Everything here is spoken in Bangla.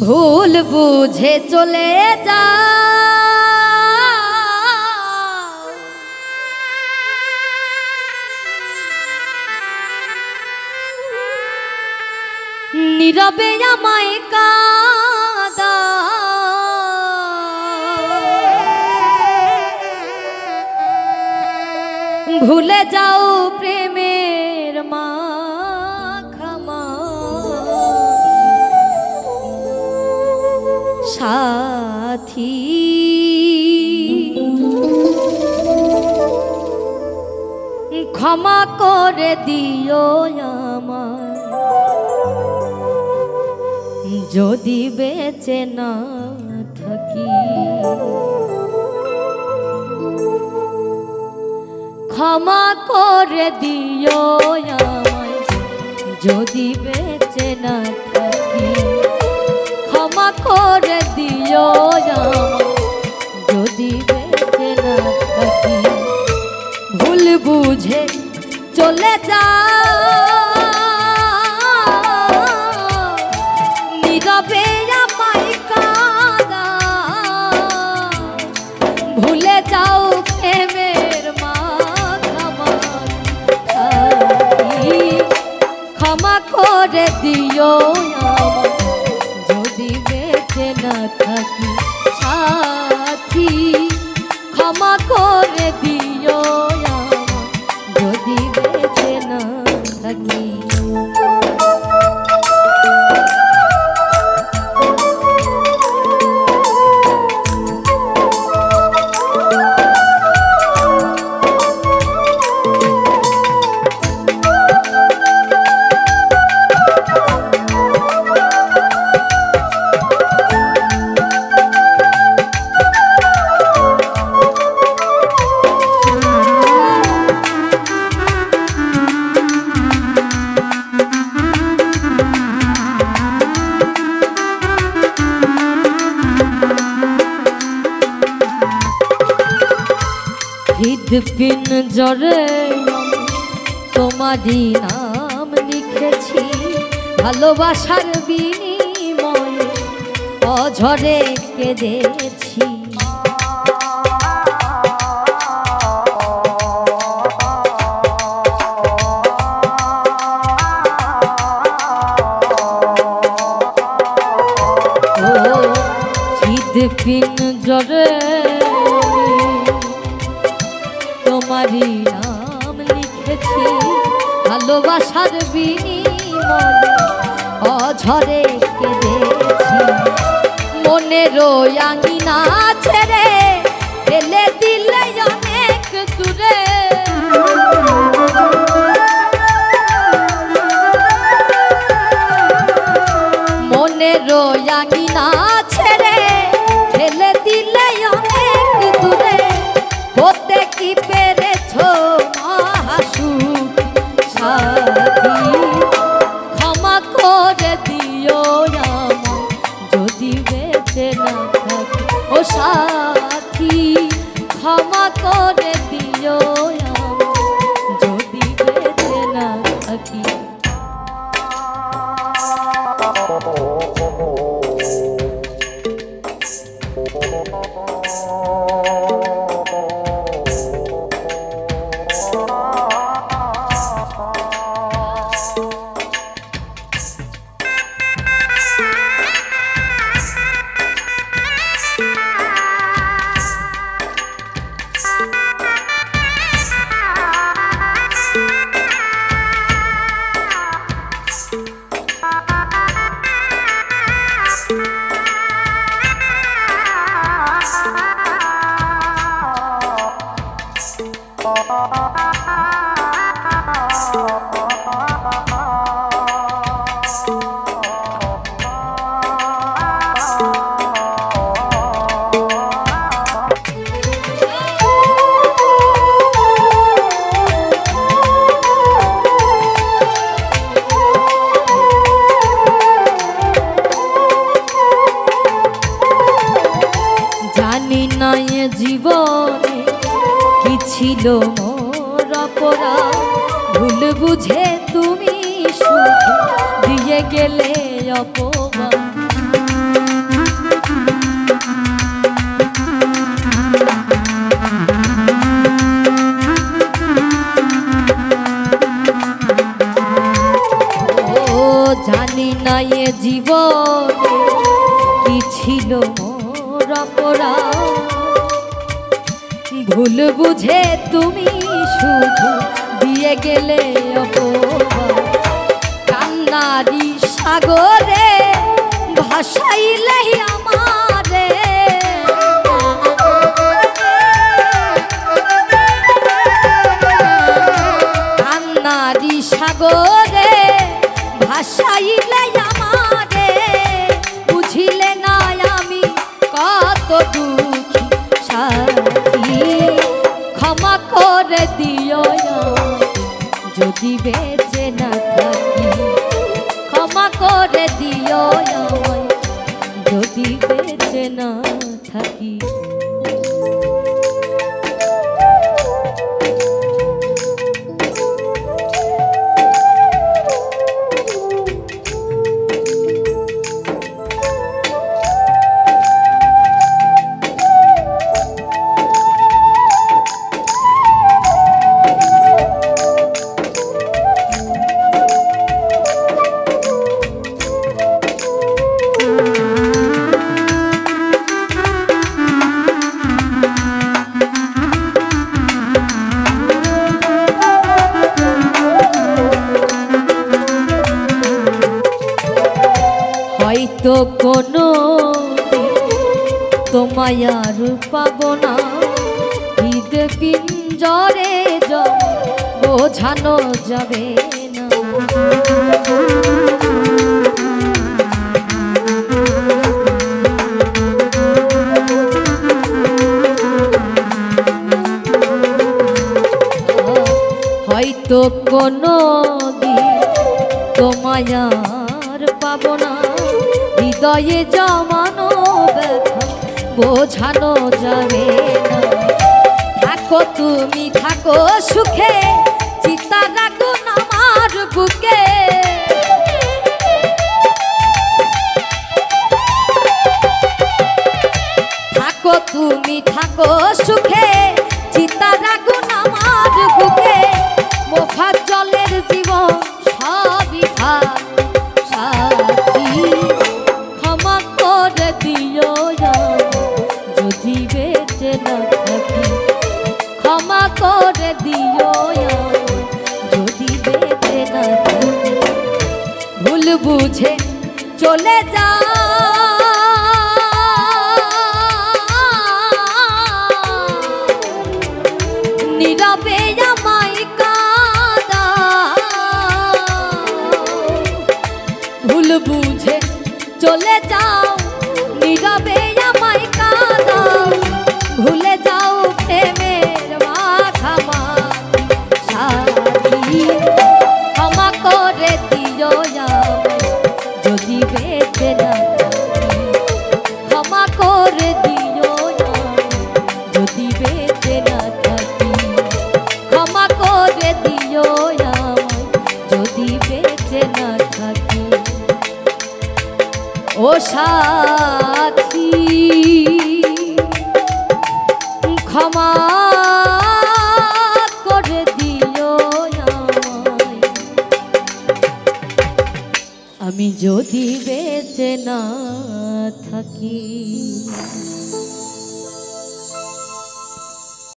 ভুল বুঝে চলে যা নীরবে আমায় কাঁদা ভুলে যাও প্রেমের মাখামা সাথী ক্ষমা করে দিও আমায় যদি বেঁচে না থাকি ক্ষমা করে দিও আমায় যদি বেঁচে না থাকি ক্ষমা করে দিও আমায় যদি বেঁচে না থাকি ভুল বুঝে চলে যা নীরবে আমায় কাঁদা ভুলে যাও প্রেমের ক্ষমা করে দিও আমায় যদি বেঁচে না থাকি সাথী ক্ষমা করে দিও আমায় যদি বেঁচে না থাকি হৃদপিন জরে তোমারই নাম লিখেছি ভালোবাসার বিনিময়ে অঝরে কেঁদেছি হৃদপিন জরে তোমারই নাম লিখেছি ভালোবাসার বিনিময়ে অঝরে কেঁদেছি মনের আঙিনা ছেড়ে ফেলে দিলে অনেক দূরে মনের আঙিনা ছেড়ে ফেলে দিলে অনেক দূরে হতে কি পেরেছো মহাসুখ সাথী ক্ষমা করে দিও আমায় যদি বেঁচে না থাকি ও সাথী ক্ষমা করে দিও আমায় যদি বেঁচে না থাকি জীবনে কি ছিল মোর অপরাধ ভুল বুঝে তুমি শুধু দিয়ে গেলে অপমান জানি না এ জীবনে কি ছিল মোর অপরাধ, ভুল বুঝে তুমি শুধু দিয়ে গেলে অপবাদ। কান্নারি সাগরে ভাসাইলে আমারে, কান্নারি সাগরে ভাসাইলে আমারে, বুঝিলে না আমি কত দুঃখী সাথী। ক্ষমা করে দিও যদি বেঁচে না থাকি, ক্ষমা করে দিও যদি বেঁচে না থাকি। হয়তো কোনো তোমায় আর পাবো না, হৃদ পিঞ্জরে বোঝানো যাবে না। হয়তো কোনো দিন তোমায় আর পাবো না, হৃদয়ে জমানো ব্যথা বোঝানো যাবে না। থাকো তুমি থাকো সুখে, চিতা রাখো আমার বুকে। থাকো তুমি থাকো সুখে, চিতা রাখো আমার বুকে। মোফাজ্জলের জীবন সবই থাক সাথী, ক্ষমা করে দিও যদি বেঁচে না থাকি। ক্ষমা করে দিও যদি বেঁচে না থাকি। ভুল বুঝে চলে যা নীরবে আমায় কাঁদা, ভুল বুঝে চলে যাও নীরবে আমায় কাঁদাও। ভুলে যাও প্রেমের মাখামাখি সাথী, ক্ষমা করে দিও যদি বেঁচে না থাকি। ক্ষমা করে দিও যদি বেঁচে না থাকি। ক্ষমা করে দিও যদি বেঁচে না থাকি। ও সাথী ক্ষমা করে দিও আমি যদি বেঁচে না থাকি।